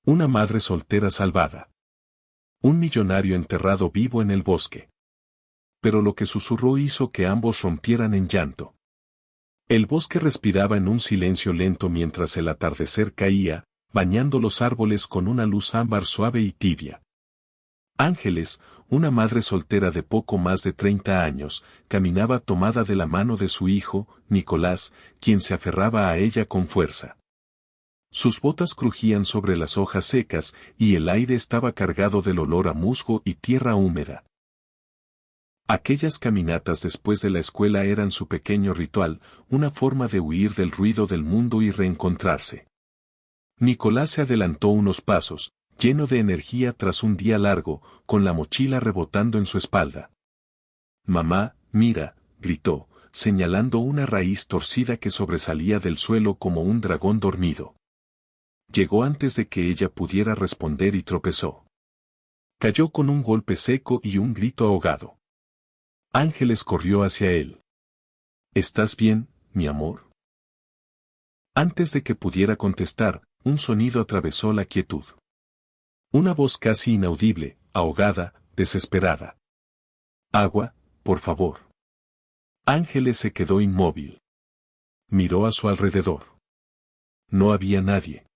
Una madre soltera salvada. Un millonario enterrado vivo en el bosque. Pero lo que susurró hizo que ambos rompieran en llanto. El bosque respiraba en un silencio lento mientras el atardecer caía, bañando los árboles con una luz ámbar suave y tibia. Ángeles, una madre soltera de poco más de 30 años, caminaba tomada de la mano de su hijo, Nicolás, quien se aferraba a ella con fuerza. Sus botas crujían sobre las hojas secas y el aire estaba cargado del olor a musgo y tierra húmeda. Aquellas caminatas después de la escuela eran su pequeño ritual, una forma de huir del ruido del mundo y reencontrarse. Nicolás se adelantó unos pasos, lleno de energía tras un día largo, con la mochila rebotando en su espalda. «Mamá, mira», gritó, señalando una raíz torcida que sobresalía del suelo como un dragón dormido. Llegó antes de que ella pudiera responder y tropezó. Cayó con un golpe seco y un grito ahogado. Ángeles corrió hacia él. «¿Estás bien, mi amor?». Antes de que pudiera contestar, un sonido atravesó la quietud. Una voz casi inaudible, ahogada, desesperada. «Agua, por favor». Ángeles se quedó inmóvil. Miró a su alrededor. No había nadie.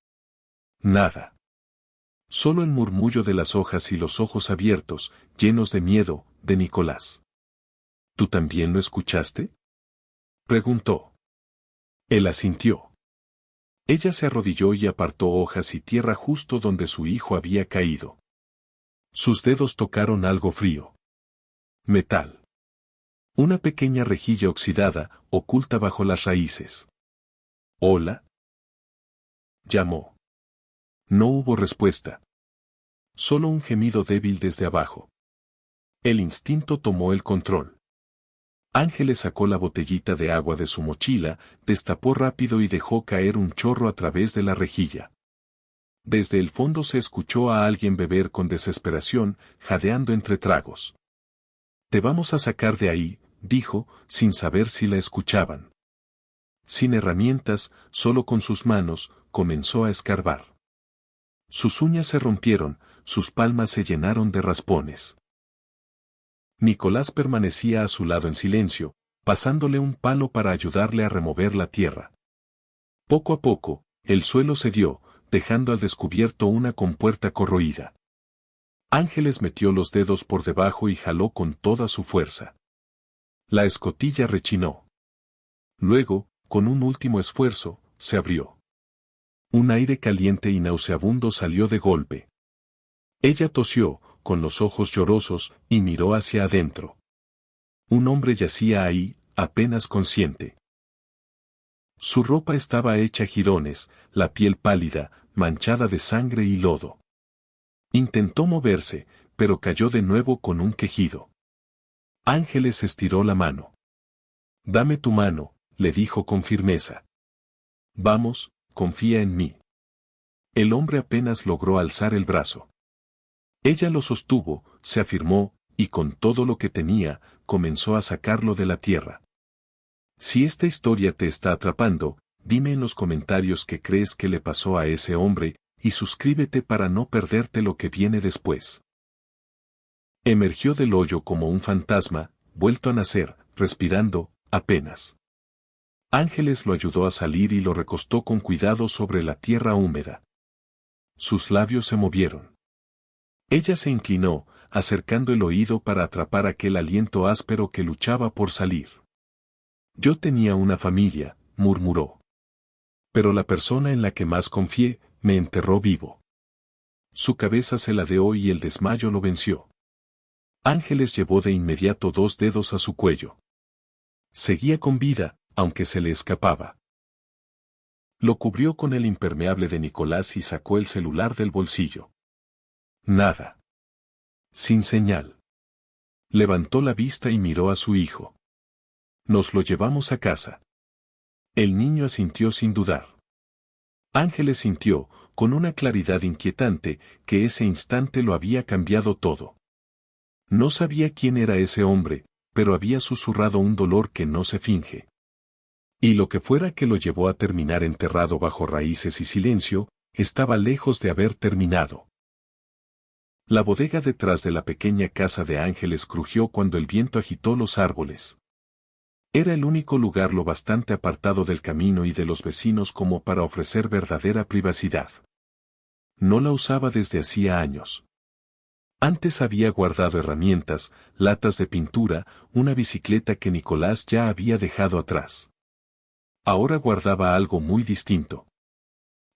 Nada. Solo el murmullo de las hojas y los ojos abiertos, llenos de miedo, de Nicolás. «¿Tú también lo escuchaste?», preguntó. Él asintió. Ella se arrodilló y apartó hojas y tierra justo donde su hijo había caído. Sus dedos tocaron algo frío. Metal. Una pequeña rejilla oxidada, oculta bajo las raíces. «¿Hola?», llamó. No hubo respuesta. Solo un gemido débil desde abajo. El instinto tomó el control. Ángeles sacó la botellita de agua de su mochila, destapó rápido y dejó caer un chorro a través de la rejilla. Desde el fondo se escuchó a alguien beber con desesperación, jadeando entre tragos. «Te vamos a sacar de ahí», dijo, sin saber si la escuchaban. Sin herramientas, solo con sus manos, comenzó a escarbar. Sus uñas se rompieron, sus palmas se llenaron de raspones. Nicolás permanecía a su lado en silencio, pasándole un palo para ayudarle a remover la tierra. Poco a poco, el suelo cedió, dejando al descubierto una compuerta corroída. Ángeles metió los dedos por debajo y jaló con toda su fuerza. La escotilla rechinó. Luego, con un último esfuerzo, se abrió. Un aire caliente y nauseabundo salió de golpe. Ella tosió, con los ojos llorosos, y miró hacia adentro. Un hombre yacía ahí, apenas consciente. Su ropa estaba hecha jirones, la piel pálida, manchada de sangre y lodo. Intentó moverse, pero cayó de nuevo con un quejido. Ángeles estiró la mano. «Dame tu mano», le dijo con firmeza. «Vamos, confía en mí». El hombre apenas logró alzar el brazo. Ella lo sostuvo, se afirmó, y con todo lo que tenía, comenzó a sacarlo de la tierra. Si esta historia te está atrapando, dime en los comentarios qué crees que le pasó a ese hombre, y suscríbete para no perderte lo que viene después. Emergió del hoyo como un fantasma, vuelto a nacer, respirando, apenas. Ángeles lo ayudó a salir y lo recostó con cuidado sobre la tierra húmeda. Sus labios se movieron. Ella se inclinó, acercando el oído para atrapar aquel aliento áspero que luchaba por salir. «Yo tenía una familia», murmuró. «Pero la persona en la que más confié, me enterró vivo». Su cabeza se ladeó y el desmayo lo venció. Ángeles llevó de inmediato 2 dedos a su cuello. Seguía con vida, aunque se le escapaba. Lo cubrió con el impermeable de Nicolás y sacó el celular del bolsillo. Nada. Sin señal. Levantó la vista y miró a su hijo. «Nos lo llevamos a casa». El niño asintió sin dudar. Ángeles sintió, con una claridad inquietante, que ese instante lo había cambiado todo. No sabía quién era ese hombre, pero había susurrado un dolor que no se finge. Y lo que fuera que lo llevó a terminar enterrado bajo raíces y silencio, estaba lejos de haber terminado. La bodega detrás de la pequeña casa de Ángeles crujió cuando el viento agitó los árboles. Era el único lugar lo bastante apartado del camino y de los vecinos como para ofrecer verdadera privacidad. No la usaba desde hacía años. Antes había guardado herramientas, latas de pintura, una bicicleta que Nicolás ya había dejado atrás. Ahora guardaba algo muy distinto.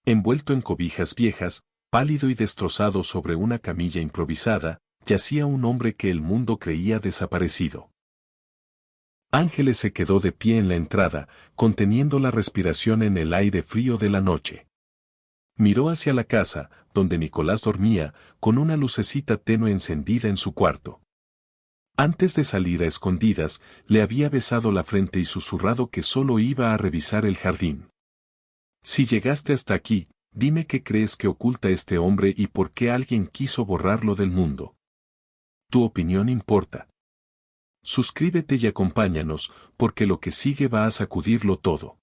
Envuelto en cobijas viejas, pálido y destrozado sobre una camilla improvisada, yacía un hombre que el mundo creía desaparecido. Ángeles se quedó de pie en la entrada, conteniendo la respiración en el aire frío de la noche. Miró hacia la casa, donde Nicolás dormía, con una lucecita tenue encendida en su cuarto. Antes de salir a escondidas, le había besado la frente y susurrado que solo iba a revisar el jardín. Si llegaste hasta aquí, dime qué crees que oculta este hombre y por qué alguien quiso borrarlo del mundo. Tu opinión importa. Suscríbete y acompáñanos, porque lo que sigue va a sacudirlo todo.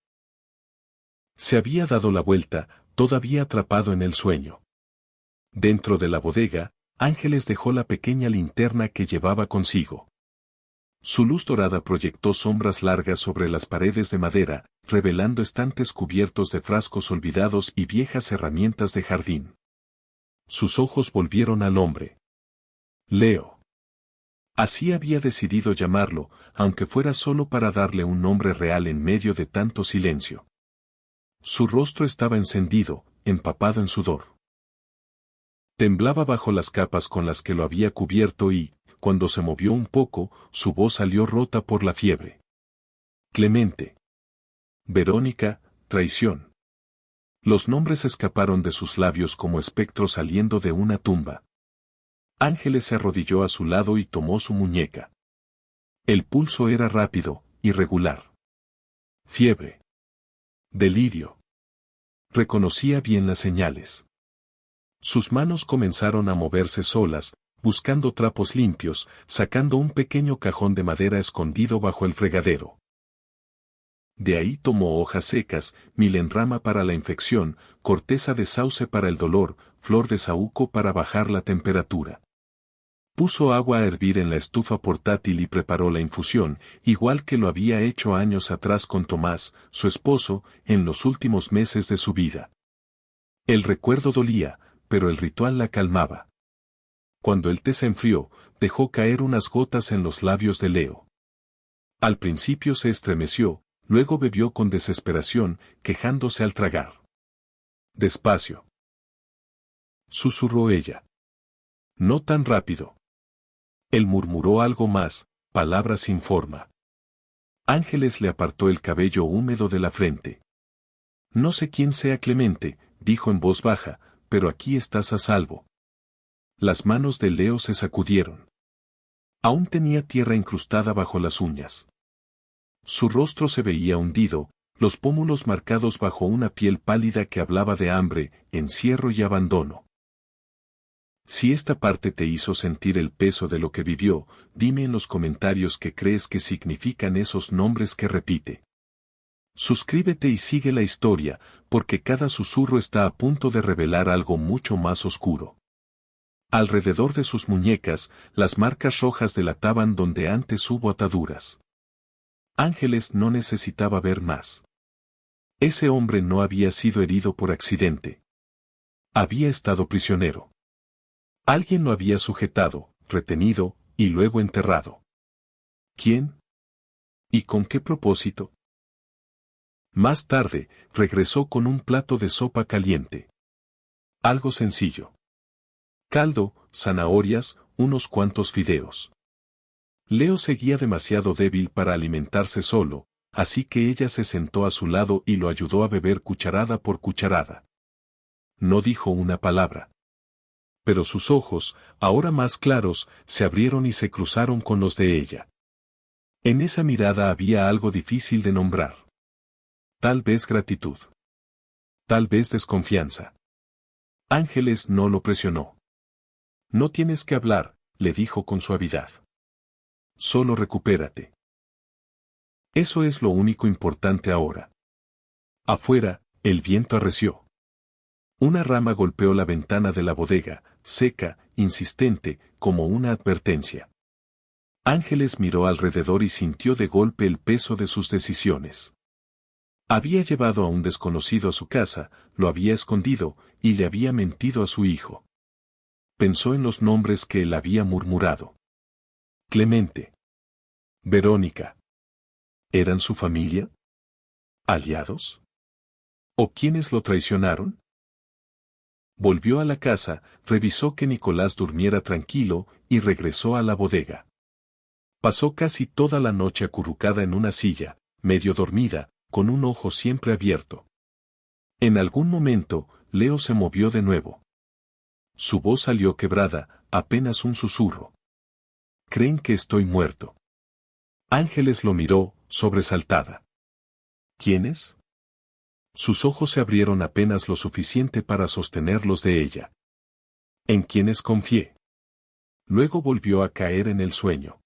Se había dado la vuelta, todavía atrapado en el sueño. Dentro de la bodega, Ángeles dejó la pequeña linterna que llevaba consigo. Su luz dorada proyectó sombras largas sobre las paredes de madera, revelando estantes cubiertos de frascos olvidados y viejas herramientas de jardín. Sus ojos volvieron al hombre. Leo. Así había decidido llamarlo, aunque fuera solo para darle un nombre real en medio de tanto silencio. Su rostro estaba encendido, empapado en sudor. Temblaba bajo las capas con las que lo había cubierto y, cuando se movió un poco, su voz salió rota por la fiebre. Clemente. Verónica, traición. Los nombres escaparon de sus labios como espectros saliendo de una tumba. Ángeles se arrodilló a su lado y tomó su muñeca. El pulso era rápido, irregular. Fiebre. Delirio. Reconocía bien las señales. Sus manos comenzaron a moverse solas, buscando trapos limpios, sacando un pequeño cajón de madera escondido bajo el fregadero. De ahí tomó hojas secas, milenrama para la infección, corteza de sauce para el dolor, flor de saúco para bajar la temperatura. Puso agua a hervir en la estufa portátil y preparó la infusión, igual que lo había hecho años atrás con Tomás, su esposo, en los últimos meses de su vida. El recuerdo dolía, pero el ritual la calmaba. Cuando el té se enfrió, dejó caer unas gotas en los labios de Leo. Al principio se estremeció, luego bebió con desesperación, quejándose al tragar. Despacio. Susurró ella. No tan rápido. Él murmuró algo más, palabras sin forma. Ángeles le apartó el cabello húmedo de la frente. No sé quién sea Clemente, dijo en voz baja, pero aquí estás a salvo. Las manos de Leo se sacudieron. Aún tenía tierra incrustada bajo las uñas. Su rostro se veía hundido, los pómulos marcados bajo una piel pálida que hablaba de hambre, encierro y abandono. Si esta parte te hizo sentir el peso de lo que vivió, dime en los comentarios qué crees que significan esos nombres que repite. Suscríbete y sigue la historia, porque cada susurro está a punto de revelar algo mucho más oscuro. Alrededor de sus muñecas, las marcas rojas delataban donde antes hubo ataduras. Ángeles no necesitaba ver más. Ese hombre no había sido herido por accidente. Había estado prisionero. Alguien lo había sujetado, retenido, y luego enterrado. ¿Quién? ¿Y con qué propósito? Más tarde, regresó con un plato de sopa caliente. Algo sencillo. Caldo, zanahorias, unos cuantos fideos. Leo seguía demasiado débil para alimentarse solo, así que ella se sentó a su lado y lo ayudó a beber cucharada por cucharada. No dijo una palabra. Pero sus ojos, ahora más claros, se abrieron y se cruzaron con los de ella. En esa mirada había algo difícil de nombrar. Tal vez gratitud. Tal vez desconfianza. Ángeles no lo presionó. No tienes que hablar, le dijo con suavidad. Solo recupérate. Eso es lo único importante ahora. Afuera, el viento arreció. Una rama golpeó la ventana de la bodega, seca, insistente, como una advertencia. Ángeles miró alrededor y sintió de golpe el peso de sus decisiones. Había llevado a un desconocido a su casa, lo había escondido, y le había mentido a su hijo. Pensó en los nombres que él había murmurado. Clemente. Verónica. ¿Eran su familia? ¿Aliados? ¿O quiénes lo traicionaron? Volvió a la casa, revisó que Nicolás durmiera tranquilo y regresó a la bodega. Pasó casi toda la noche acurrucada en una silla, medio dormida, con un ojo siempre abierto. En algún momento, Leo se movió de nuevo. Su voz salió quebrada, apenas un susurro. «¿Creen que estoy muerto?» Ángeles lo miró, sobresaltada. ¿Quiénes? Sus ojos se abrieron apenas lo suficiente para sostenerlos de ella. ¿En quiénes confié? Luego volvió a caer en el sueño.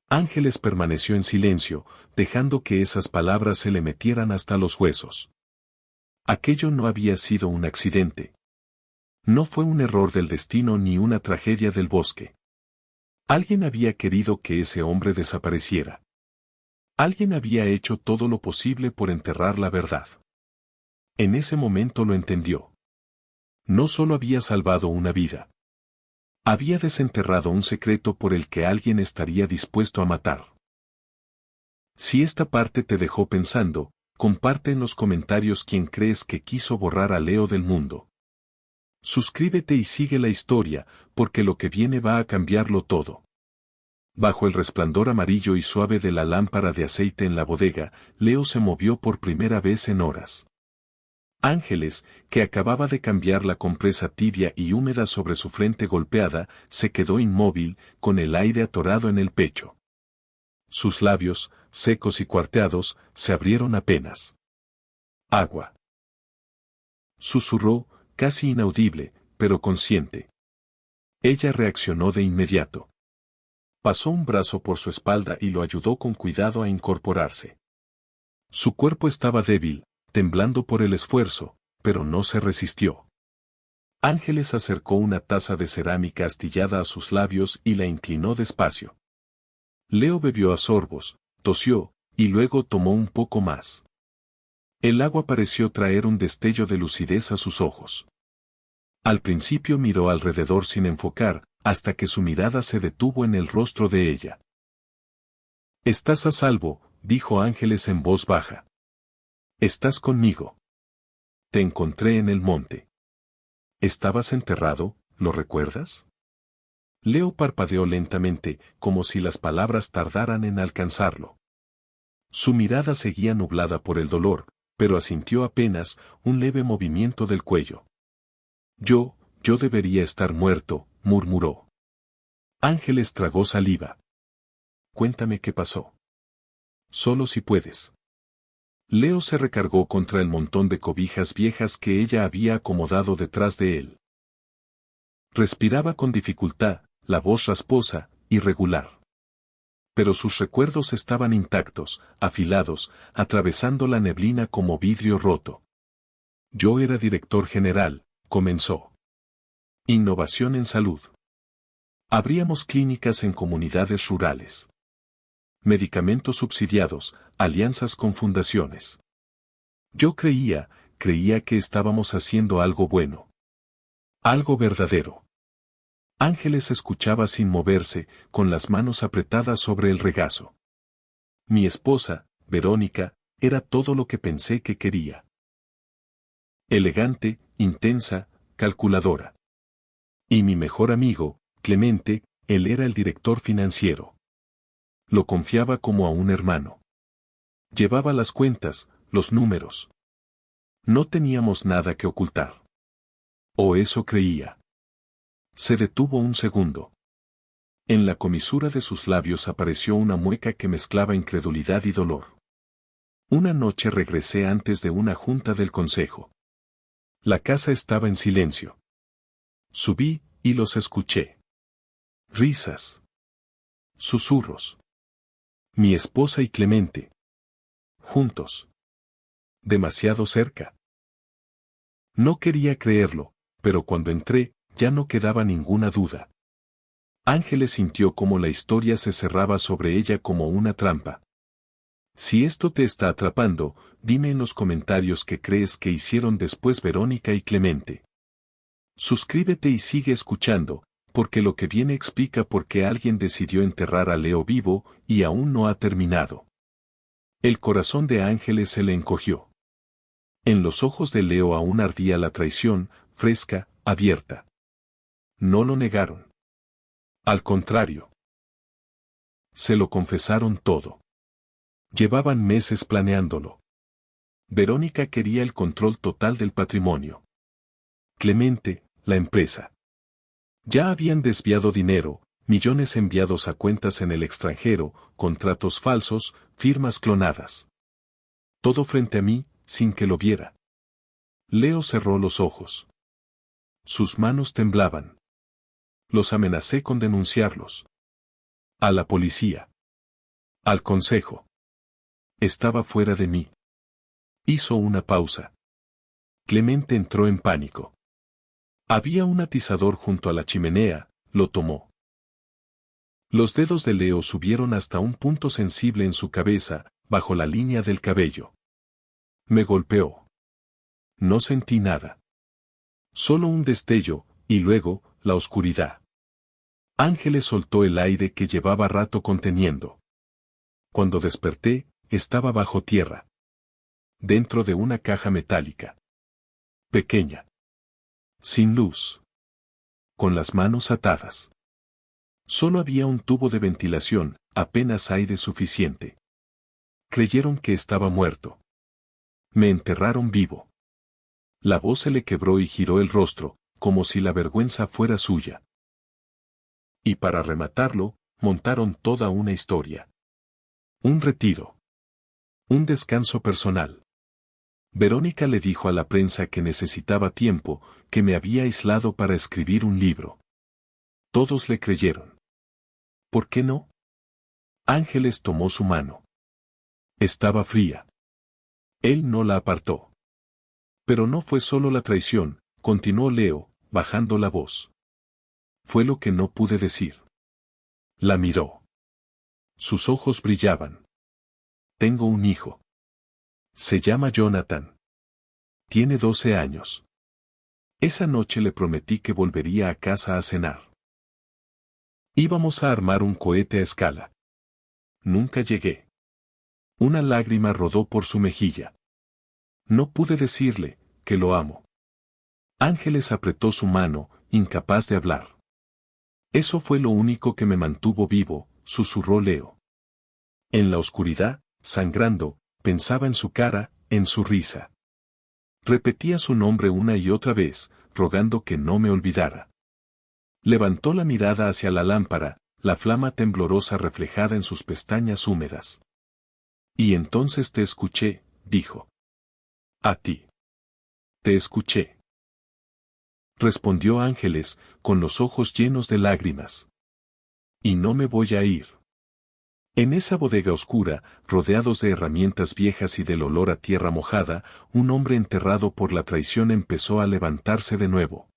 Ángeles permaneció en silencio, dejando que esas palabras se le metieran hasta los huesos. Aquello no había sido un accidente. No fue un error del destino ni una tragedia del bosque. Alguien había querido que ese hombre desapareciera. Alguien había hecho todo lo posible por enterrar la verdad. En ese momento lo entendió. No solo había salvado una vida. Había desenterrado un secreto por el que alguien estaría dispuesto a matar. Si esta parte te dejó pensando, comparte en los comentarios quién crees que quiso borrar a Leo del mundo. Suscríbete y sigue la historia, porque lo que viene va a cambiarlo todo. Bajo el resplandor amarillo y suave de la lámpara de aceite en la bodega, Leo se movió por primera vez en horas. Ángeles, que acababa de cambiar la compresa tibia y húmeda sobre su frente golpeada, se quedó inmóvil, con el aire atorado en el pecho. Sus labios, secos y cuarteados, se abrieron apenas. «Agua», susurró, casi inaudible, pero consciente. Ella reaccionó de inmediato. Pasó un brazo por su espalda y lo ayudó con cuidado a incorporarse. Su cuerpo estaba débil, temblando por el esfuerzo, pero no se resistió. Ángeles acercó una taza de cerámica astillada a sus labios y la inclinó despacio. Leo bebió a sorbos, tosió, y luego tomó un poco más. El agua pareció traer un destello de lucidez a sus ojos. Al principio miró alrededor sin enfocar, hasta que su mirada se detuvo en el rostro de ella. «Estás a salvo», dijo Ángeles en voz baja. «Estás conmigo. Te encontré en el monte. Estabas enterrado, ¿lo recuerdas?» Leo parpadeó lentamente, como si las palabras tardaran en alcanzarlo. Su mirada seguía nublada por el dolor, pero asintió apenas un leve movimiento del cuello. Yo debería estar muerto», murmuró. Ángeles tragó saliva. «Cuéntame qué pasó. Solo si puedes». Leo se recargó contra el montón de cobijas viejas que ella había acomodado detrás de él. Respiraba con dificultad, la voz rasposa, irregular. Pero sus recuerdos estaban intactos, afilados, atravesando la neblina como vidrio roto. «Yo era director general», comenzó. «Innovación en salud. Abríamos clínicas en comunidades rurales. Medicamentos subsidiados, alianzas con fundaciones. Yo creía que estábamos haciendo algo bueno. Algo verdadero». Ángeles escuchaba sin moverse, con las manos apretadas sobre el regazo. «Mi esposa, Verónica, era todo lo que pensé que quería. Elegante, intensa, calculadora. Y mi mejor amigo, Clemente, él era el director financiero. Lo confiaba como a un hermano. Llevaba las cuentas, los números. No teníamos nada que ocultar. O eso creía». Se detuvo un segundo. En la comisura de sus labios apareció una mueca que mezclaba incredulidad y dolor. «Una noche regresé antes de una junta del consejo. La casa estaba en silencio. Subí, y los escuché. Risas. Susurros. Mi esposa y Clemente. Juntos. Demasiado cerca. No quería creerlo, pero cuando entré, ya no quedaba ninguna duda. Ángeles sintió cómo la historia se cerraba sobre ella como una trampa. Si esto te está atrapando, dime en los comentarios qué crees que hicieron después Verónica y Clemente. Suscríbete y sigue escuchando, porque lo que viene explica por qué alguien decidió enterrar a Leo vivo y aún no ha terminado. El corazón de Ángeles se le encogió. En los ojos de Leo aún ardía la traición, fresca, abierta. No lo negaron. Al contrario. Se lo confesaron todo. Llevaban meses planeándolo. Verónica quería el control total del patrimonio. Clemente, la empresa. Ya habían desviado dinero, millones enviados a cuentas en el extranjero, contratos falsos, firmas clonadas. Todo frente a mí, sin que lo viera. Leo cerró los ojos. Sus manos temblaban. Los amenacé con denunciarlos. A la policía. Al consejo. Estaba fuera de mí. Hizo una pausa. Clemente entró en pánico. Había un atizador junto a la chimenea, lo tomó. Los dedos de Leo subieron hasta un punto sensible en su cabeza, bajo la línea del cabello. Me golpeó. No sentí nada. Solo un destello, y luego, la oscuridad. Ángeles soltó el aire que llevaba rato conteniendo. Cuando desperté, estaba bajo tierra. Dentro de una caja metálica. Pequeña. Sin luz. Con las manos atadas. Solo había un tubo de ventilación, apenas aire suficiente. Creyeron que estaba muerto. Me enterraron vivo. La voz se le quebró y giró el rostro, como si la vergüenza fuera suya. Y para rematarlo, montaron toda una historia. Un retiro. Un descanso personal. Verónica le dijo a la prensa que necesitaba tiempo, que me había aislado para escribir un libro. Todos le creyeron. ¿Por qué no? Ángeles tomó su mano. Estaba fría. Él no la apartó. Pero no fue solo la traición, continuó Leo, bajando la voz. Fue lo que no pude decir. La miró. Sus ojos brillaban. Tengo un hijo. Se llama Jonathan. Tiene 12 años. Esa noche le prometí que volvería a casa a cenar. Íbamos a armar un cohete a escala. Nunca llegué. Una lágrima rodó por su mejilla. No pude decirle, que lo amo. Ángeles apretó su mano, incapaz de hablar. Eso fue lo único que me mantuvo vivo, susurró Leo. En la oscuridad, sangrando, pensaba en su cara, en su risa. Repetía su nombre una y otra vez, rogando que no me olvidara. Levantó la mirada hacia la lámpara, la flama temblorosa reflejada en sus pestañas húmedas. Y entonces te escuché, dijo. A ti. Te escuché. Respondió Ángeles, con los ojos llenos de lágrimas. Y no me voy a ir. En esa bodega oscura, rodeados de herramientas viejas y del olor a tierra mojada, un hombre enterrado por la traición empezó a levantarse de nuevo.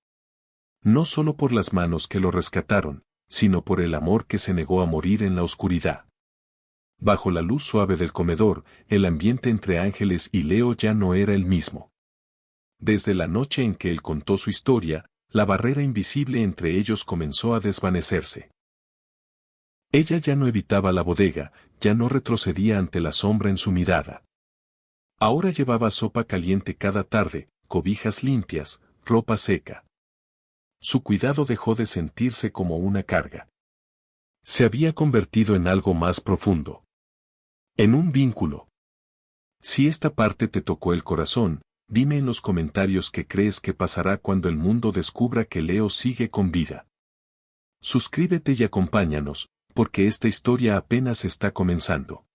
No solo por las manos que lo rescataron, sino por el amor que se negó a morir en la oscuridad. Bajo la luz suave del comedor, el ambiente entre Ángeles y Leo ya no era el mismo. Desde la noche en que él contó su historia, la barrera invisible entre ellos comenzó a desvanecerse. Ella ya no evitaba la bodega, ya no retrocedía ante la sombra en su mirada. Ahora llevaba sopa caliente cada tarde, cobijas limpias, ropa seca. Su cuidado dejó de sentirse como una carga. Se había convertido en algo más profundo. En un vínculo. Si esta parte te tocó el corazón, dime en los comentarios qué crees que pasará cuando el mundo descubra que Leo sigue con vida. Suscríbete y acompáñanos, porque esta historia apenas está comenzando.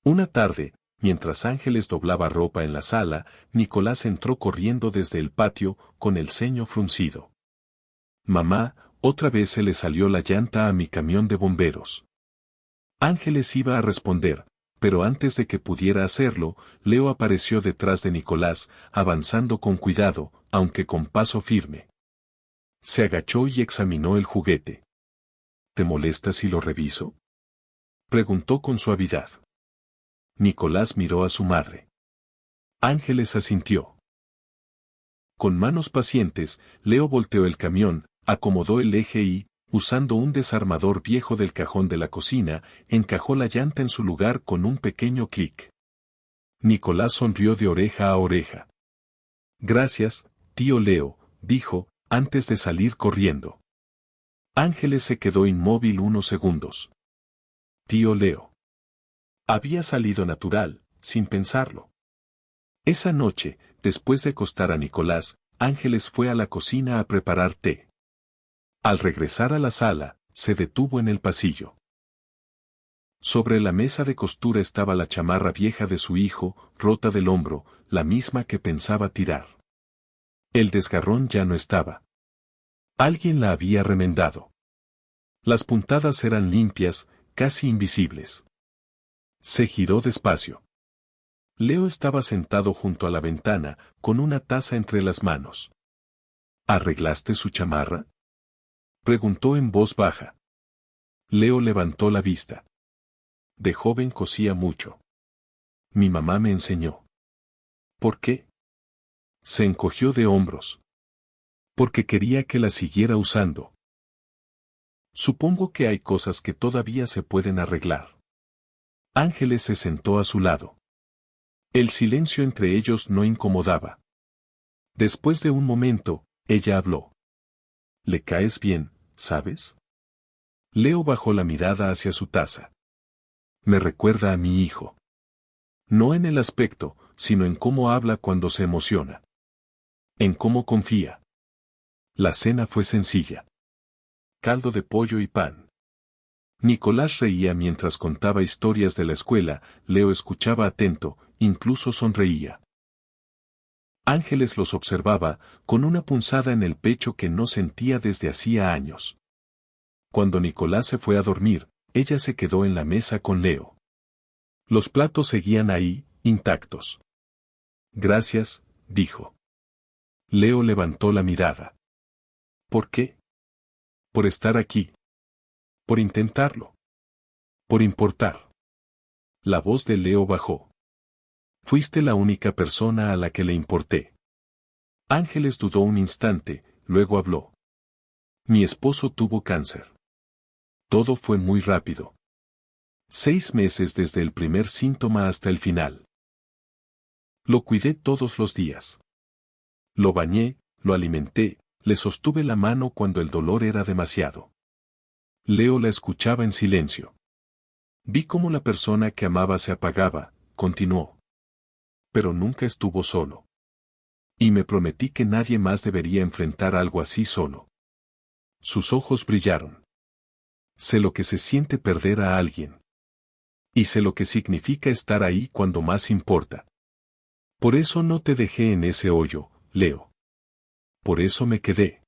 Una tarde, mientras Ángeles doblaba ropa en la sala, Nicolás entró corriendo desde el patio, con el ceño fruncido. Mamá, otra vez se le salió la llanta a mi camión de bomberos. Ángeles iba a responder, Pero antes de que pudiera hacerlo, Leo apareció detrás de Nicolás, avanzando con cuidado, aunque con paso firme. Se agachó y examinó el juguete. ¿Te molesta si lo reviso?, preguntó con suavidad. Nicolás miró a su madre. Ángeles asintió. Con manos pacientes, Leo volteó el camión, acomodó el eje y, usando un desarmador viejo del cajón de la cocina, encajó la llanta en su lugar con un pequeño clic. Nicolás sonrió de oreja a oreja. Gracias, tío Leo, dijo, antes de salir corriendo. Ángeles se quedó inmóvil unos segundos. Tío Leo. Había salido natural, sin pensarlo. Esa noche, después de acostar a Nicolás, Ángeles fue a la cocina a preparar té. Al regresar a la sala, se detuvo en el pasillo. Sobre la mesa de costura estaba la chamarra vieja de su hijo, rota del hombro, la misma que pensaba tirar. El desgarrón ya no estaba. Alguien la había remendado. Las puntadas eran limpias, casi invisibles. Se giró despacio. Leo estaba sentado junto a la ventana, con una taza entre las manos. ¿Arreglaste su chamarra?, preguntó en voz baja. Leo levantó la vista. De joven cosía mucho. Mi mamá me enseñó. ¿Por qué? Se encogió de hombros. Porque quería que la siguiera usando. Supongo que hay cosas que todavía se pueden arreglar. Ángeles se sentó a su lado. El silencio entre ellos no incomodaba. Después de un momento, ella habló. Le caes bien, ¿sabes? Leo bajó la mirada hacia su taza. Me recuerda a mi hijo. No en el aspecto, sino en cómo habla cuando se emociona. En cómo confía. La cena fue sencilla. Caldo de pollo y pan. Nicolás reía mientras contaba historias de la escuela, Leo escuchaba atento, incluso sonreía. Ángeles los observaba, con una punzada en el pecho que no sentía desde hacía años. Cuando Nicolás se fue a dormir, ella se quedó en la mesa con Leo. Los platos seguían ahí, intactos. Gracias, dijo. Leo levantó la mirada. ¿Por qué? Por estar aquí. Por intentarlo. Por importar. La voz de Leo bajó. Fuiste la única persona a la que le importé. Ángeles dudó un instante, luego habló. Mi esposo tuvo cáncer. Todo fue muy rápido. 6 meses desde el primer síntoma hasta el final. Lo cuidé todos los días. Lo bañé, lo alimenté, le sostuve la mano cuando el dolor era demasiado. Leo la escuchaba en silencio. Vi cómo la persona que amaba se apagaba, continuó. Pero nunca estuvo solo. Y me prometí que nadie más debería enfrentar algo así solo. Sus ojos brillaron. Sé lo que se siente perder a alguien. Y sé lo que significa estar ahí cuando más importa. Por eso no te dejé en ese hoyo, Leo. Por eso me quedé.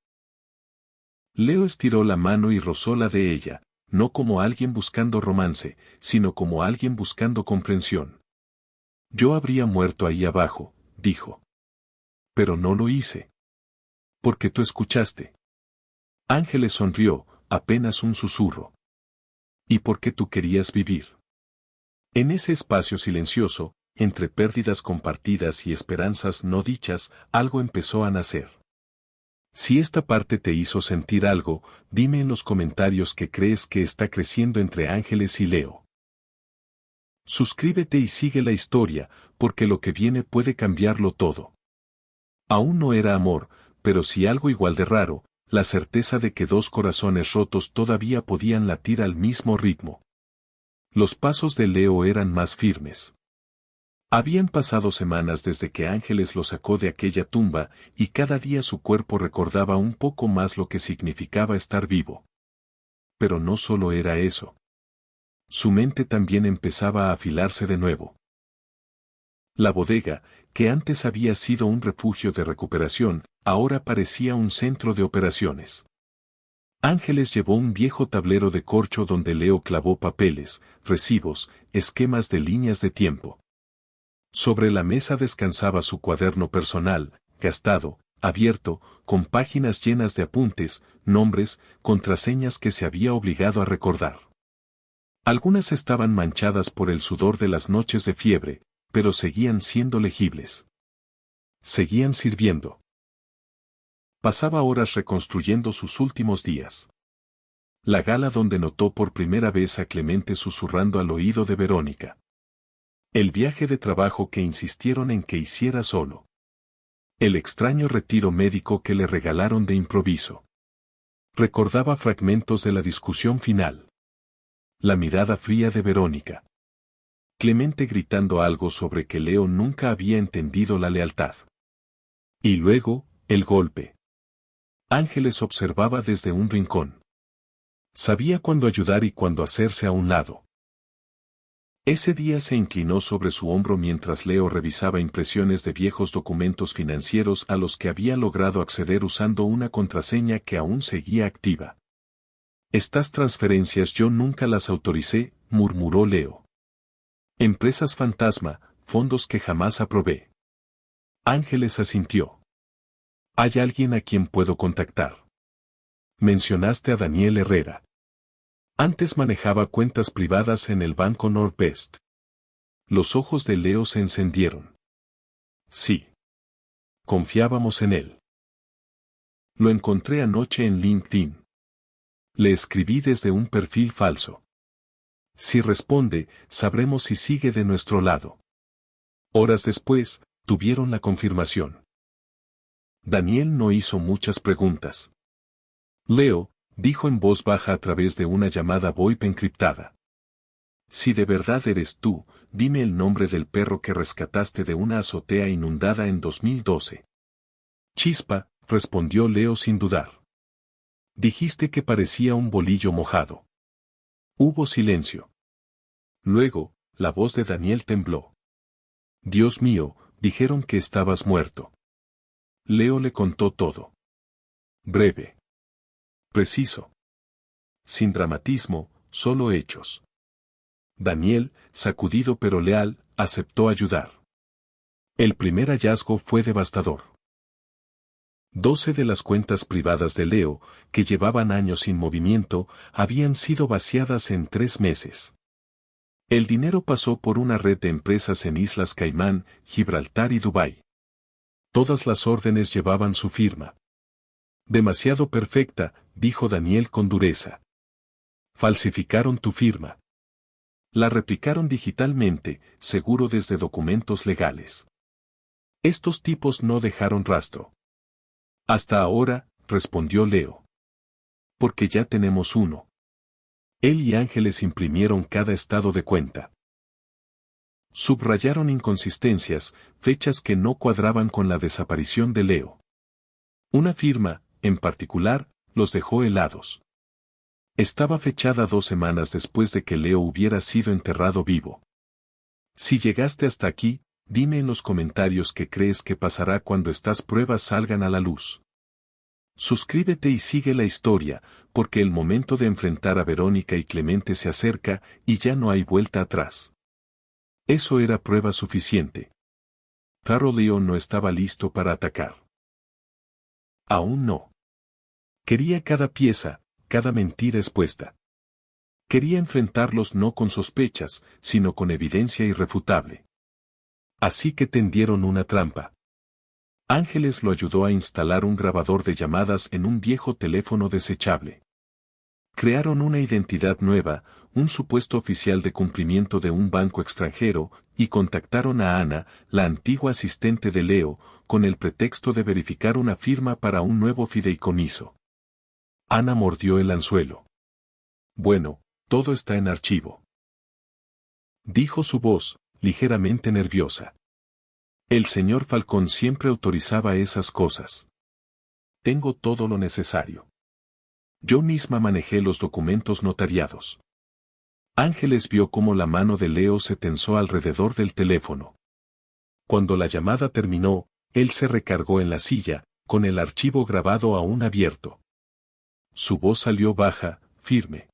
Leo estiró la mano y rozó la de ella, no como alguien buscando romance, sino como alguien buscando comprensión. Yo habría muerto ahí abajo, dijo. Pero no lo hice. Porque tú escuchaste. Ángeles sonrió, apenas un susurro. ¿Y por qué tú querías vivir? En ese espacio silencioso, entre pérdidas compartidas y esperanzas no dichas, algo empezó a nacer. Si esta parte te hizo sentir algo, dime en los comentarios qué crees que está creciendo entre Ángeles y Leo. Suscríbete y sigue la historia, porque lo que viene puede cambiarlo todo. Aún no era amor, pero sí algo igual de raro, la certeza de que dos corazones rotos todavía podían latir al mismo ritmo. Los pasos de Leo eran más firmes. Habían pasado semanas desde que Ángeles lo sacó de aquella tumba, y cada día su cuerpo recordaba un poco más lo que significaba estar vivo. Pero no solo era eso. Su mente también empezaba a afilarse de nuevo. La bodega, que antes había sido un refugio de recuperación, ahora parecía un centro de operaciones. Ángeles llevó un viejo tablero de corcho donde Leo clavó papeles, recibos, esquemas de líneas de tiempo. Sobre la mesa descansaba su cuaderno personal, gastado, abierto, con páginas llenas de apuntes, nombres, contraseñas que se había obligado a recordar. Algunas estaban manchadas por el sudor de las noches de fiebre, pero seguían siendo legibles. Seguían sirviendo. Pasaba horas reconstruyendo sus últimos días. La gala donde notó por primera vez a Clemente susurrando al oído de Verónica. El viaje de trabajo que insistieron en que hiciera solo. El extraño retiro médico que le regalaron de improviso. Recordaba fragmentos de la discusión final. La mirada fría de Verónica. Clemente gritando algo sobre que Leo nunca había entendido la lealtad. Y luego, el golpe. Ángeles observaba desde un rincón. Sabía cuándo ayudar y cuándo hacerse a un lado. Ese día se inclinó sobre su hombro mientras Leo revisaba impresiones de viejos documentos financieros a los que había logrado acceder usando una contraseña que aún seguía activa. Estas transferencias yo nunca las autoricé, murmuró Leo. Empresas fantasma, fondos que jamás aprobé. Ángeles asintió. ¿Hay alguien a quien puedo contactar? Mencionaste a Daniel Herrera. Antes manejaba cuentas privadas en el Banco Northwest. Los ojos de Leo se encendieron. Sí. Confiábamos en él. Lo encontré anoche en LinkedIn. Le escribí desde un perfil falso. Si responde, sabremos si sigue de nuestro lado. Horas después, tuvieron la confirmación. Daniel no hizo muchas preguntas. Leo, dijo en voz baja a través de una llamada VoIP encriptada. Si de verdad eres tú, dime el nombre del perro que rescataste de una azotea inundada en 2012. Chispa, respondió Leo sin dudar. Dijiste que parecía un bolillo mojado. Hubo silencio. Luego, la voz de Daniel tembló. Dios mío, dijeron que estabas muerto. Leo le contó todo. Breve. Preciso. Sin dramatismo, solo hechos. Daniel, sacudido pero leal, aceptó ayudar. El primer hallazgo fue devastador. 12 de las cuentas privadas de Leo, que llevaban años sin movimiento, habían sido vaciadas en 3 meses. El dinero pasó por una red de empresas en Islas Caimán, Gibraltar y Dubái. Todas las órdenes llevaban su firma. Demasiado perfecta, dijo Daniel con dureza. Falsificaron tu firma. La replicaron digitalmente, seguro desde documentos legales. Estos tipos no dejaron rastro. Hasta ahora, respondió Leo. Porque ya tenemos uno. Él y Ángeles imprimieron cada estado de cuenta. Subrayaron inconsistencias, fechas que no cuadraban con la desaparición de Leo. Una firma, en particular, los dejó helados. Estaba fechada 2 semanas después de que Leo hubiera sido enterrado vivo. Si llegaste hasta aquí, dime en los comentarios qué crees que pasará cuando estas pruebas salgan a la luz. Suscríbete y sigue la historia, porque el momento de enfrentar a Verónica y Clemente se acerca y ya no hay vuelta atrás. Eso era prueba suficiente. Carol Leo no estaba listo para atacar. Aún no. Quería cada pieza, cada mentira expuesta. Quería enfrentarlos no con sospechas, sino con evidencia irrefutable. Así que tendieron una trampa. Ángeles lo ayudó a instalar un grabador de llamadas en un viejo teléfono desechable. Crearon una identidad nueva, un supuesto oficial de cumplimiento de un banco extranjero, y contactaron a Ana, la antigua asistente de Leo, con el pretexto de verificar una firma para un nuevo fideicomiso. Ana mordió el anzuelo. Bueno, todo está en archivo. Dijo su voz, ligeramente nerviosa. El señor Falcón siempre autorizaba esas cosas. Tengo todo lo necesario. Yo misma manejé los documentos notariados. Ángeles vio cómo la mano de Leo se tensó alrededor del teléfono. Cuando la llamada terminó, él se recargó en la silla, con el archivo grabado aún abierto. Su voz salió baja, firme.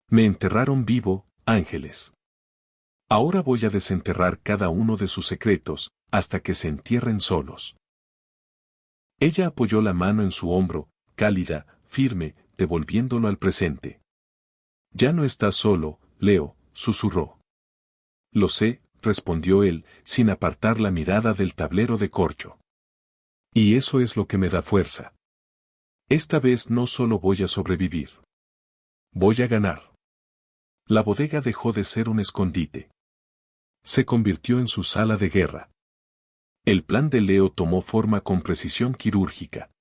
Me enterraron vivo, Ángeles. Ahora voy a desenterrar cada uno de sus secretos, hasta que se entierren solos. Ella apoyó la mano en su hombro, cálida, firme, devolviéndolo al presente. Ya no estás solo, Leo, susurró. Lo sé, respondió él, sin apartar la mirada del tablero de corcho. Y eso es lo que me da fuerza. Esta vez no solo voy a sobrevivir. Voy a ganar. La bodega dejó de ser un escondite. Se convirtió en su sala de guerra. El plan de Leo tomó forma con precisión quirúrgica.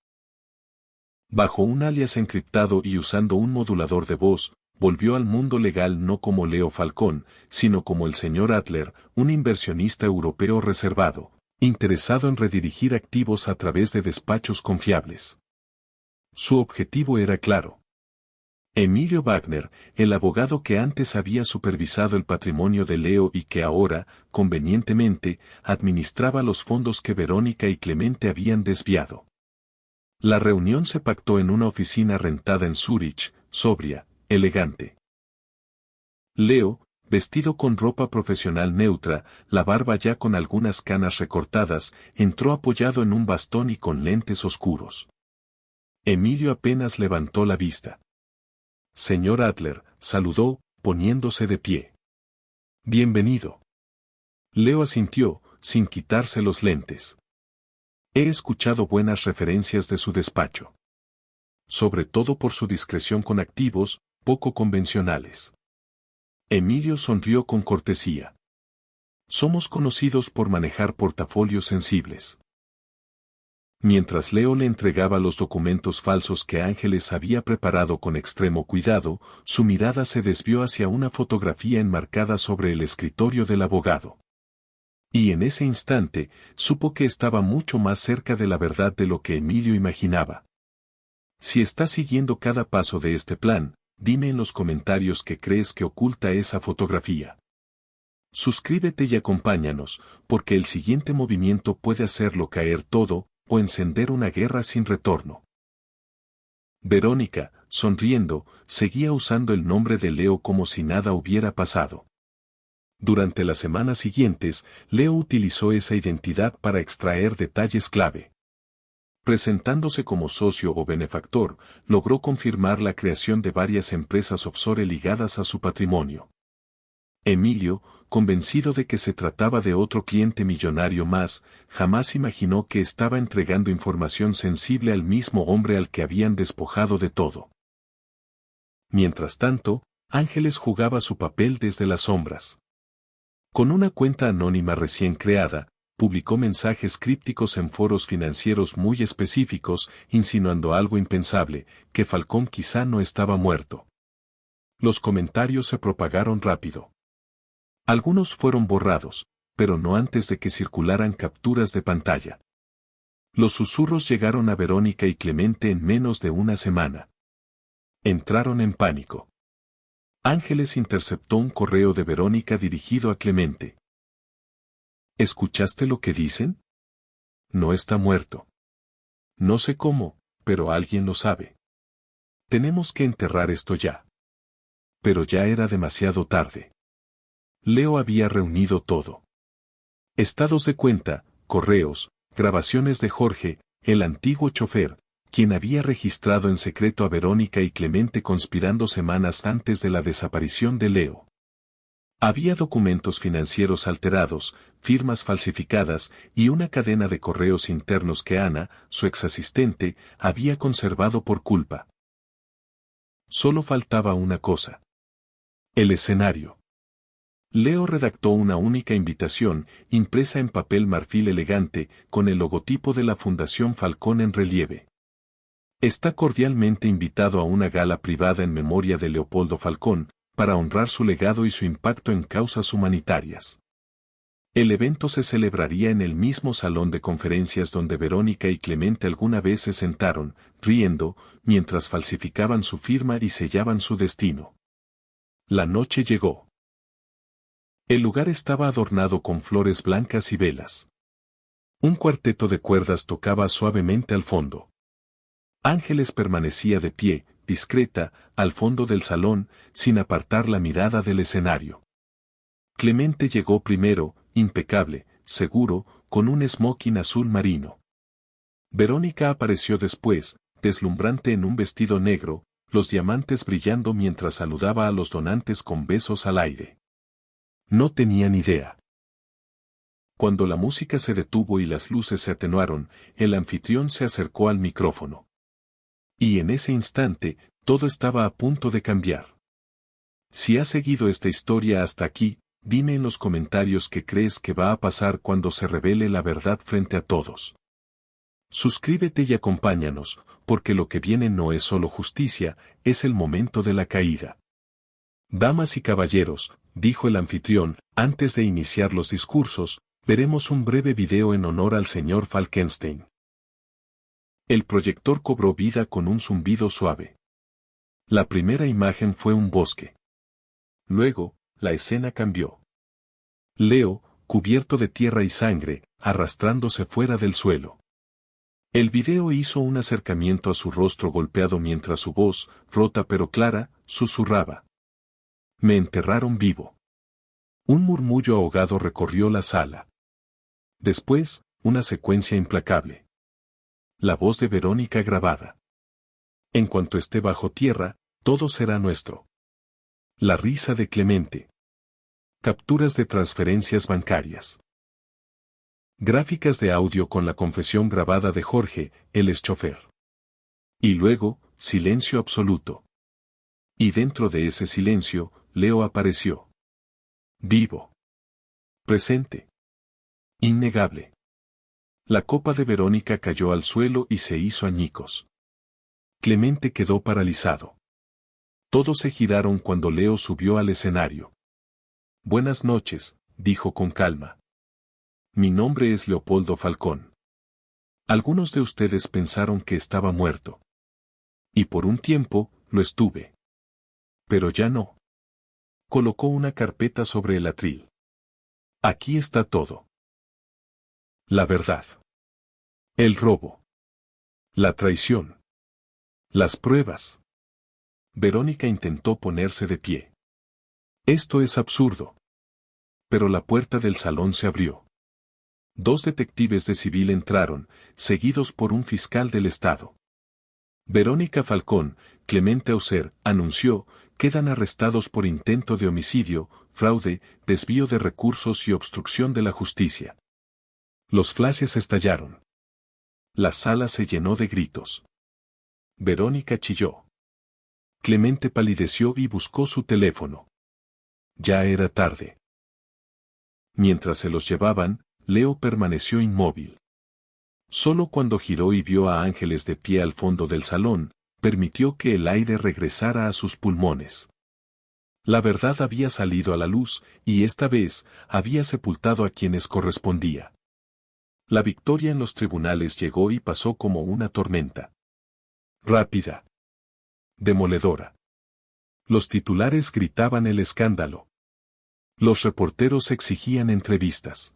Bajo un alias encriptado y usando un modulador de voz, volvió al mundo legal no como Leo Falcón, sino como el señor Adler, un inversionista europeo reservado, interesado en redirigir activos a través de despachos confiables. Su objetivo era claro. Emilio Wagner, el abogado que antes había supervisado el patrimonio de Leo y que ahora, convenientemente, administraba los fondos que Verónica y Clemente habían desviado. La reunión se pactó en una oficina rentada en Zúrich, sobria, elegante. Leo, vestido con ropa profesional neutra, la barba ya con algunas canas recortadas, entró apoyado en un bastón y con lentes oscuros. Emilio apenas levantó la vista. Señor Adler, saludó, poniéndose de pie. Bienvenido. Leo asintió, sin quitarse los lentes. He escuchado buenas referencias de su despacho. Sobre todo por su discreción con activos, poco convencionales. Emilio sonrió con cortesía. Somos conocidos por manejar portafolios sensibles. Mientras Leo le entregaba los documentos falsos que Ángeles había preparado con extremo cuidado, su mirada se desvió hacia una fotografía enmarcada sobre el escritorio del abogado. Y en ese instante, supo que estaba mucho más cerca de la verdad de lo que Emilio imaginaba. Si estás siguiendo cada paso de este plan, dime en los comentarios qué crees que oculta esa fotografía. Suscríbete y acompáñanos, porque el siguiente movimiento puede hacerlo caer todo, o encender una guerra sin retorno. Verónica, sonriendo, seguía usando el nombre de Leo como si nada hubiera pasado. Durante las semanas siguientes, Leo utilizó esa identidad para extraer detalles clave. Presentándose como socio o benefactor, logró confirmar la creación de varias empresas offshore ligadas a su patrimonio. Emilio, convencido de que se trataba de otro cliente millonario más, jamás imaginó que estaba entregando información sensible al mismo hombre al que habían despojado de todo. Mientras tanto, Ángeles jugaba su papel desde las sombras. Con una cuenta anónima recién creada, publicó mensajes crípticos en foros financieros muy específicos, insinuando algo impensable, que Falcón quizá no estaba muerto. Los comentarios se propagaron rápido. Algunos fueron borrados, pero no antes de que circularan capturas de pantalla. Los susurros llegaron a Verónica y Clemente en menos de una semana. Entraron en pánico. Ángeles interceptó un correo de Verónica dirigido a Clemente. ¿Escuchaste lo que dicen? No está muerto. No sé cómo, pero alguien lo sabe. Tenemos que enterrar esto ya. Pero ya era demasiado tarde. Leo había reunido todo. Estados de cuenta, correos, grabaciones de Jorge, el antiguo chofer, quien había registrado en secreto a Verónica y Clemente conspirando semanas antes de la desaparición de Leo. Había documentos financieros alterados, firmas falsificadas y una cadena de correos internos que Ana, su exasistente, había conservado por culpa. Solo faltaba una cosa. El escenario. Leo redactó una única invitación, impresa en papel marfil elegante, con el logotipo de la Fundación Falcón en relieve. Está cordialmente invitado a una gala privada en memoria de Leopoldo Falcón, para honrar su legado y su impacto en causas humanitarias. El evento se celebraría en el mismo salón de conferencias donde Verónica y Clemente alguna vez se sentaron, riendo, mientras falsificaban su firma y sellaban su destino. La noche llegó. El lugar estaba adornado con flores blancas y velas. Un cuarteto de cuerdas tocaba suavemente al fondo. Ángeles permanecía de pie, discreta, al fondo del salón, sin apartar la mirada del escenario. Clemente llegó primero, impecable, seguro, con un smoking azul marino. Verónica apareció después, deslumbrante en un vestido negro, los diamantes brillando mientras saludaba a los donantes con besos al aire. No tenían idea. Cuando la música se detuvo y las luces se atenuaron, el anfitrión se acercó al micrófono. Y en ese instante, todo estaba a punto de cambiar. Si has seguido esta historia hasta aquí, dime en los comentarios qué crees que va a pasar cuando se revele la verdad frente a todos. Suscríbete y acompáñanos, porque lo que viene no es solo justicia, es el momento de la caída. Damas y caballeros, dijo el anfitrión, antes de iniciar los discursos, veremos un breve video en honor al señor Falkenstein. El proyector cobró vida con un zumbido suave. La primera imagen fue un bosque. Luego, la escena cambió. Leo, cubierto de tierra y sangre, arrastrándose fuera del suelo. El video hizo un acercamiento a su rostro golpeado mientras su voz, rota pero clara, susurraba. Me enterraron vivo. Un murmullo ahogado recorrió la sala. Después, una secuencia implacable. La voz de Verónica grabada. En cuanto esté bajo tierra, todo será nuestro. La risa de Clemente. Capturas de transferencias bancarias. Gráficas de audio con la confesión grabada de Jorge, el exchofer. Y luego, silencio absoluto. Y dentro de ese silencio, Leo apareció. Vivo. Presente. Innegable. La copa de Verónica cayó al suelo y se hizo añicos. Clemente quedó paralizado. Todos se giraron cuando Leo subió al escenario. Buenas noches, dijo con calma. Mi nombre es Leopoldo Falcón. Algunos de ustedes pensaron que estaba muerto. Y por un tiempo, lo estuve. Pero ya no. Colocó una carpeta sobre el atril. Aquí está todo. La verdad. El robo. La traición. Las pruebas. Verónica intentó ponerse de pie. Esto es absurdo. Pero la puerta del salón se abrió. 2 detectives de civil entraron, seguidos por un fiscal del estado. Verónica Falcón, Clemente Aucer, anunció, quedan arrestados por intento de homicidio, fraude, desvío de recursos y obstrucción de la justicia. Los flashes estallaron. La sala se llenó de gritos. Verónica chilló. Clemente palideció y buscó su teléfono. Ya era tarde. Mientras se los llevaban, Leo permaneció inmóvil. Solo cuando giró y vio a Ángeles de pie al fondo del salón, permitió que el aire regresara a sus pulmones. La verdad había salido a la luz, y esta vez, había sepultado a quienes correspondía. La victoria en los tribunales llegó y pasó como una tormenta. Rápida. Demoledora. Los titulares gritaban el escándalo. Los reporteros exigían entrevistas.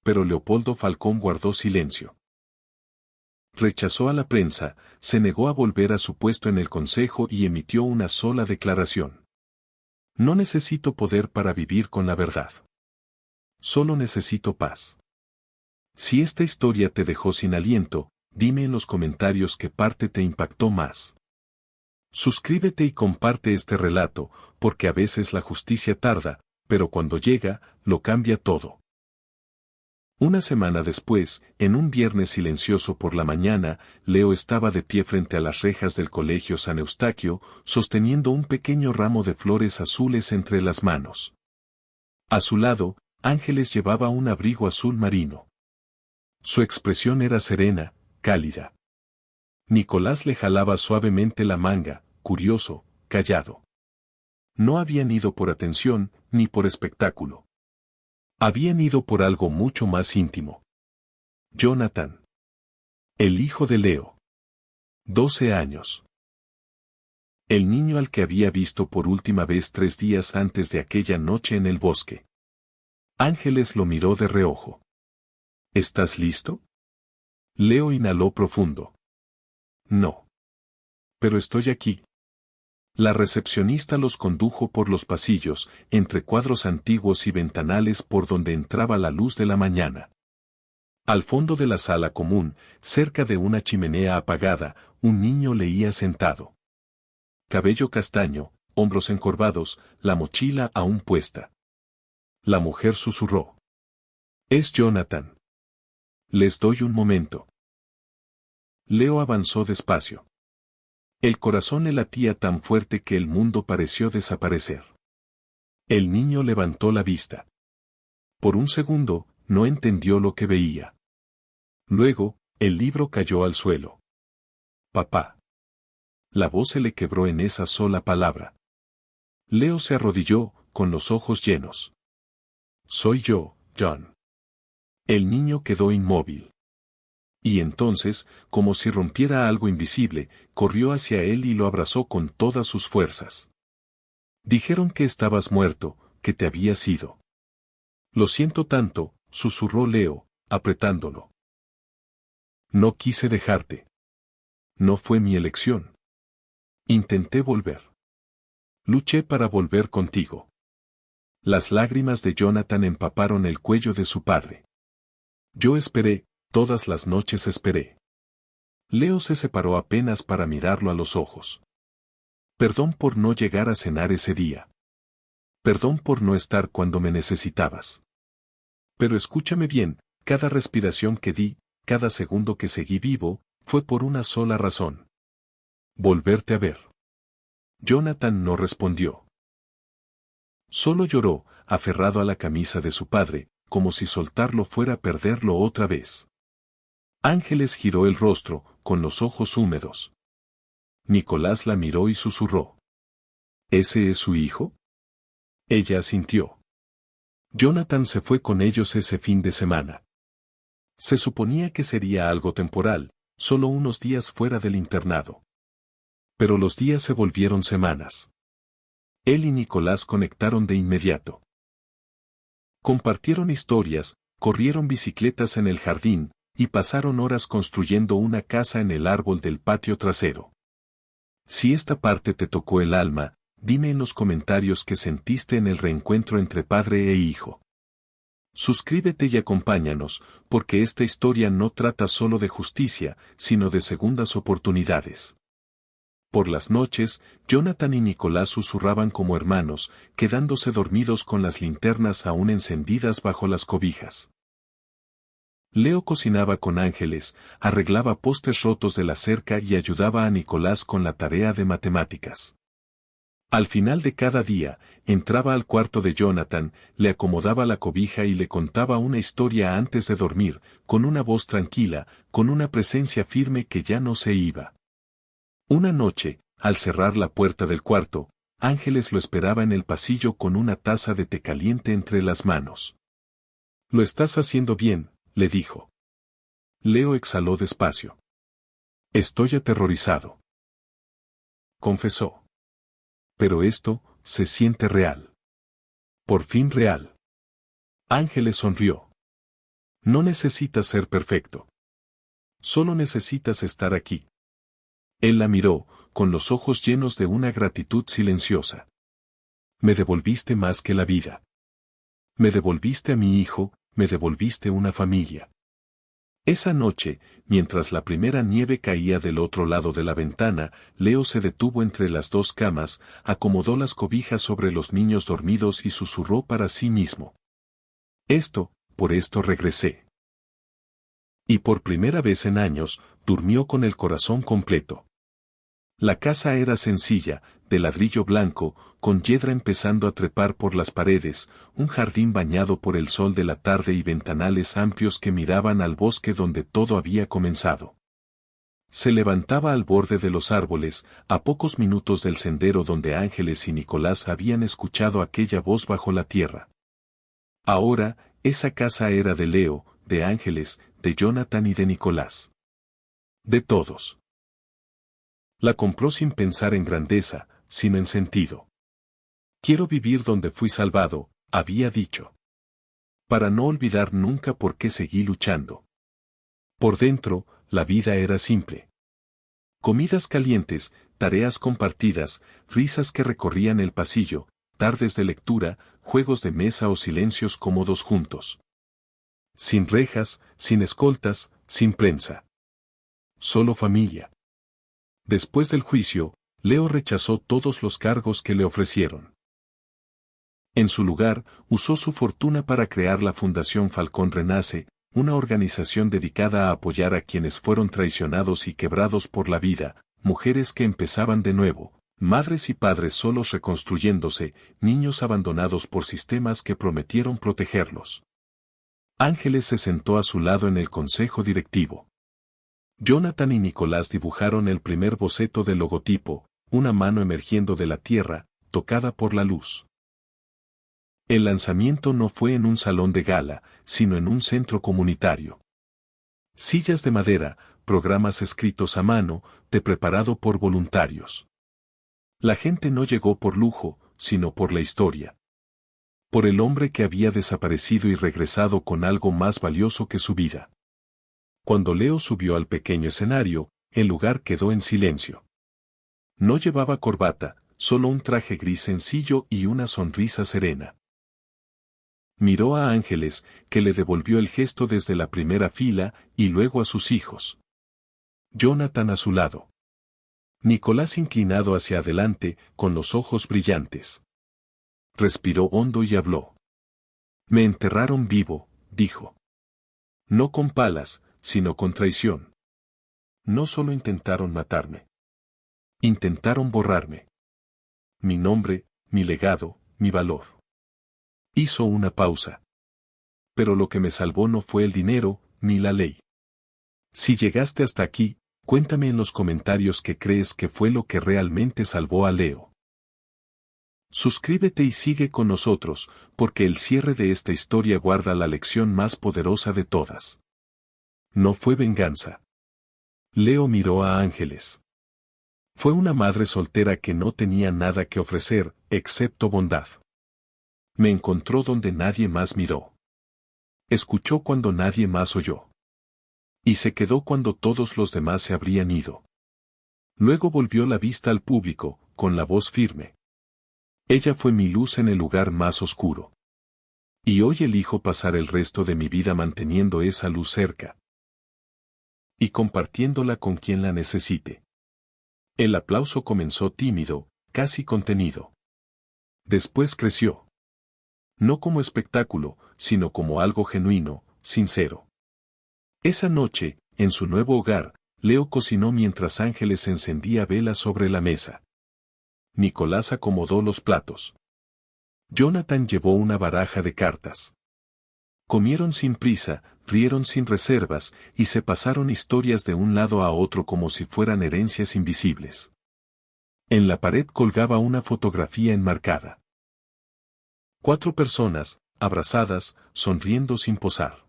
Pero Leopoldo Falcón guardó silencio. Rechazó a la prensa, se negó a volver a su puesto en el consejo y emitió una sola declaración. No necesito poder para vivir con la verdad. Solo necesito paz. Si esta historia te dejó sin aliento, dime en los comentarios qué parte te impactó más. Suscríbete y comparte este relato, porque a veces la justicia tarda, pero cuando llega, lo cambia todo. Una semana después, en un viernes silencioso por la mañana, Leo estaba de pie frente a las rejas del colegio San Eustaquio, sosteniendo un pequeño ramo de flores azules entre las manos. A su lado, Ángeles llevaba un abrigo azul marino. Su expresión era serena, cálida. Nicolás le jalaba suavemente la manga, curioso, callado. No habían ido por atención, ni por espectáculo. Habían ido por algo mucho más íntimo. Jonathan. El hijo de Leo. 12 años. El niño al que había visto por última vez 3 días antes de aquella noche en el bosque. Ángeles lo miró de reojo. ¿Estás listo? Leo inhaló profundo. No. Pero estoy aquí. La recepcionista los condujo por los pasillos, entre cuadros antiguos y ventanales por donde entraba la luz de la mañana. Al fondo de la sala común, cerca de una chimenea apagada, un niño leía sentado. Cabello castaño, hombros encorvados, la mochila aún puesta. La mujer susurró. Es Jonathan. Les doy un momento. Leo avanzó despacio. El corazón le latía tan fuerte que el mundo pareció desaparecer. El niño levantó la vista. Por un segundo, no entendió lo que veía. Luego, el libro cayó al suelo. Papá. La voz se le quebró en esa sola palabra. Leo se arrodilló, con los ojos llenos. Soy yo, John. El niño quedó inmóvil. Y entonces, como si rompiera algo invisible, corrió hacia él y lo abrazó con todas sus fuerzas. Dijeron que estabas muerto, que te habías ido. Lo siento tanto, susurró Leo, apretándolo. No quise dejarte. No fue mi elección. Intenté volver. Luché para volver contigo. Las lágrimas de Jonathan empaparon el cuello de su padre. Yo esperé, todas las noches esperé. Leo se separó apenas para mirarlo a los ojos. Perdón por no llegar a cenar ese día. Perdón por no estar cuando me necesitabas. Pero escúchame bien, cada respiración que di, cada segundo que seguí vivo, fue por una sola razón. Volverte a ver. Jonathan no respondió. Solo lloró, aferrado a la camisa de su padre, como si soltarlo fuera a perderlo otra vez. Ángeles giró el rostro, con los ojos húmedos. Nicolás la miró y susurró. ¿Ese es su hijo? Ella asintió. Jonathan se fue con ellos ese fin de semana. Se suponía que sería algo temporal, solo unos días fuera del internado. Pero los días se volvieron semanas. Él y Nicolás conectaron de inmediato. Compartieron historias, corrieron bicicletas en el jardín, y pasaron horas construyendo una casa en el árbol del patio trasero. Si esta parte te tocó el alma, dime en los comentarios qué sentiste en el reencuentro entre padre e hijo. Suscríbete y acompáñanos, porque esta historia no trata solo de justicia, sino de segundas oportunidades. Por las noches, Jonathan y Nicolás susurraban como hermanos, quedándose dormidos con las linternas aún encendidas bajo las cobijas. Leo cocinaba con Ángeles, arreglaba postes rotos de la cerca y ayudaba a Nicolás con la tarea de matemáticas. Al final de cada día, entraba al cuarto de Jonathan, le acomodaba la cobija y le contaba una historia antes de dormir, con una voz tranquila, con una presencia firme que ya no se iba. Una noche, al cerrar la puerta del cuarto, Ángeles lo esperaba en el pasillo con una taza de té caliente entre las manos. Lo estás haciendo bien, le dijo. Leo exhaló despacio. Estoy aterrorizado. Confesó. Pero esto, se siente real. Por fin real. Ángeles sonrió. No necesitas ser perfecto. Solo necesitas estar aquí. Él la miró, con los ojos llenos de una gratitud silenciosa. Me devolviste más que la vida. Me devolviste a mi hijo, me devolviste una familia. Esa noche, mientras la primera nieve caía del otro lado de la ventana, Leo se detuvo entre las dos camas, acomodó las cobijas sobre los niños dormidos y susurró para sí mismo. Por esto regresé. Y por primera vez en años, durmió con el corazón completo. La casa era sencilla, de ladrillo blanco, con yedra empezando a trepar por las paredes, un jardín bañado por el sol de la tarde y ventanales amplios que miraban al bosque donde todo había comenzado. Se levantaba al borde de los árboles, a pocos minutos del sendero donde Ángeles y Nicolás habían escuchado aquella voz bajo la tierra. Ahora, esa casa era de Leo, de Ángeles, de Jonathan y de Nicolás. De todos. La compró sin pensar en grandeza, sino en sentido. Quiero vivir donde fui salvado, había dicho. Para no olvidar nunca por qué seguí luchando. Por dentro, la vida era simple. Comidas calientes, tareas compartidas, risas que recorrían el pasillo, tardes de lectura, juegos de mesa o silencios cómodos juntos. Sin rejas, sin escoltas, sin prensa. Solo familia. Después del juicio, Leo rechazó todos los cargos que le ofrecieron. En su lugar, usó su fortuna para crear la Fundación Falcón Renace, una organización dedicada a apoyar a quienes fueron traicionados y quebrados por la vida, mujeres que empezaban de nuevo, madres y padres solos reconstruyéndose, niños abandonados por sistemas que prometieron protegerlos. Ángeles se sentó a su lado en el consejo directivo. Jonathan y Nicolás dibujaron el primer boceto del logotipo, una mano emergiendo de la tierra, tocada por la luz. El lanzamiento no fue en un salón de gala, sino en un centro comunitario. Sillas de madera, programas escritos a mano, preparado por voluntarios. La gente no llegó por lujo, sino por la historia. Por el hombre que había desaparecido y regresado con algo más valioso que su vida. Cuando Leo subió al pequeño escenario, el lugar quedó en silencio. No llevaba corbata, solo un traje gris sencillo y una sonrisa serena. Miró a Ángeles, que le devolvió el gesto desde la primera fila, y luego a sus hijos. Jonathan a su lado. Nicolás inclinado hacia adelante, con los ojos brillantes. Respiró hondo y habló. Me enterraron vivo, dijo. No con palas, sino con traición. No solo intentaron matarme. Intentaron borrarme. Mi nombre, mi legado, mi valor. Hizo una pausa. Pero lo que me salvó no fue el dinero, ni la ley. Si llegaste hasta aquí, cuéntame en los comentarios qué crees que fue lo que realmente salvó a Leo. Suscríbete y sigue con nosotros, porque el cierre de esta historia guarda la lección más poderosa de todas. No fue venganza. Leo miró a Ángeles. Fue una madre soltera que no tenía nada que ofrecer, excepto bondad. Me encontró donde nadie más miró. Escuchó cuando nadie más oyó. Y se quedó cuando todos los demás se habrían ido. Luego volvió la vista al público, con la voz firme. Ella fue mi luz en el lugar más oscuro. Y hoy elijo pasar el resto de mi vida manteniendo esa luz cerca. Y compartiéndola con quien la necesite. El aplauso comenzó tímido, casi contenido. Después creció. No como espectáculo, sino como algo genuino, sincero. Esa noche, en su nuevo hogar, Leo cocinó mientras Ángeles encendía velas sobre la mesa. Nicolás acomodó los platos. Jonathan llevó una baraja de cartas. Comieron sin prisa, rieron sin reservas, y se pasaron historias de un lado a otro como si fueran herencias invisibles. En la pared colgaba una fotografía enmarcada. 4 personas, abrazadas, sonriendo sin posar.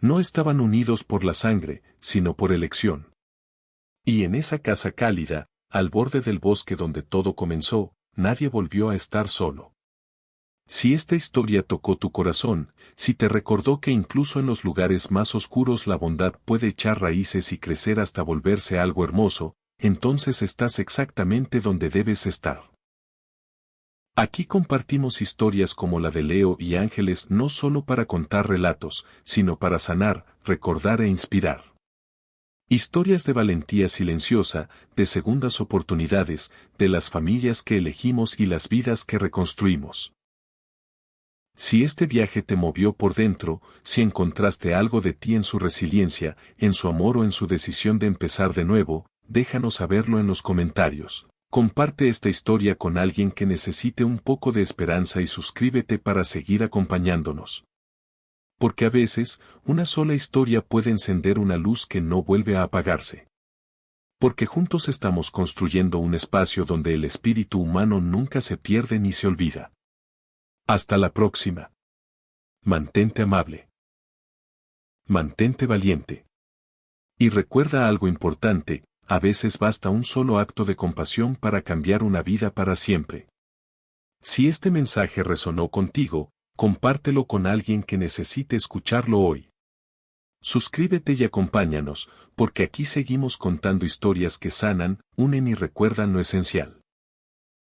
No estaban unidos por la sangre, sino por elección. Y en esa casa cálida, al borde del bosque donde todo comenzó, nadie volvió a estar solo. Si esta historia tocó tu corazón, si te recordó que incluso en los lugares más oscuros la bondad puede echar raíces y crecer hasta volverse algo hermoso, entonces estás exactamente donde debes estar. Aquí compartimos historias como la de Leo y Ángeles no solo para contar relatos, sino para sanar, recordar e inspirar. Historias de valentía silenciosa, de segundas oportunidades, de las familias que elegimos y las vidas que reconstruimos. Si este viaje te movió por dentro, si encontraste algo de ti en su resiliencia, en su amor o en su decisión de empezar de nuevo, déjanos saberlo en los comentarios. Comparte esta historia con alguien que necesite un poco de esperanza y suscríbete para seguir acompañándonos. Porque a veces, una sola historia puede encender una luz que no vuelve a apagarse. Porque juntos estamos construyendo un espacio donde el espíritu humano nunca se pierde ni se olvida. Hasta la próxima. Mantente amable. Mantente valiente. Y recuerda algo importante. A veces basta un solo acto de compasión para cambiar una vida para siempre. Si este mensaje resonó contigo, compártelo con alguien que necesite escucharlo hoy. Suscríbete y acompáñanos, porque aquí seguimos contando historias que sanan, unen y recuerdan lo esencial.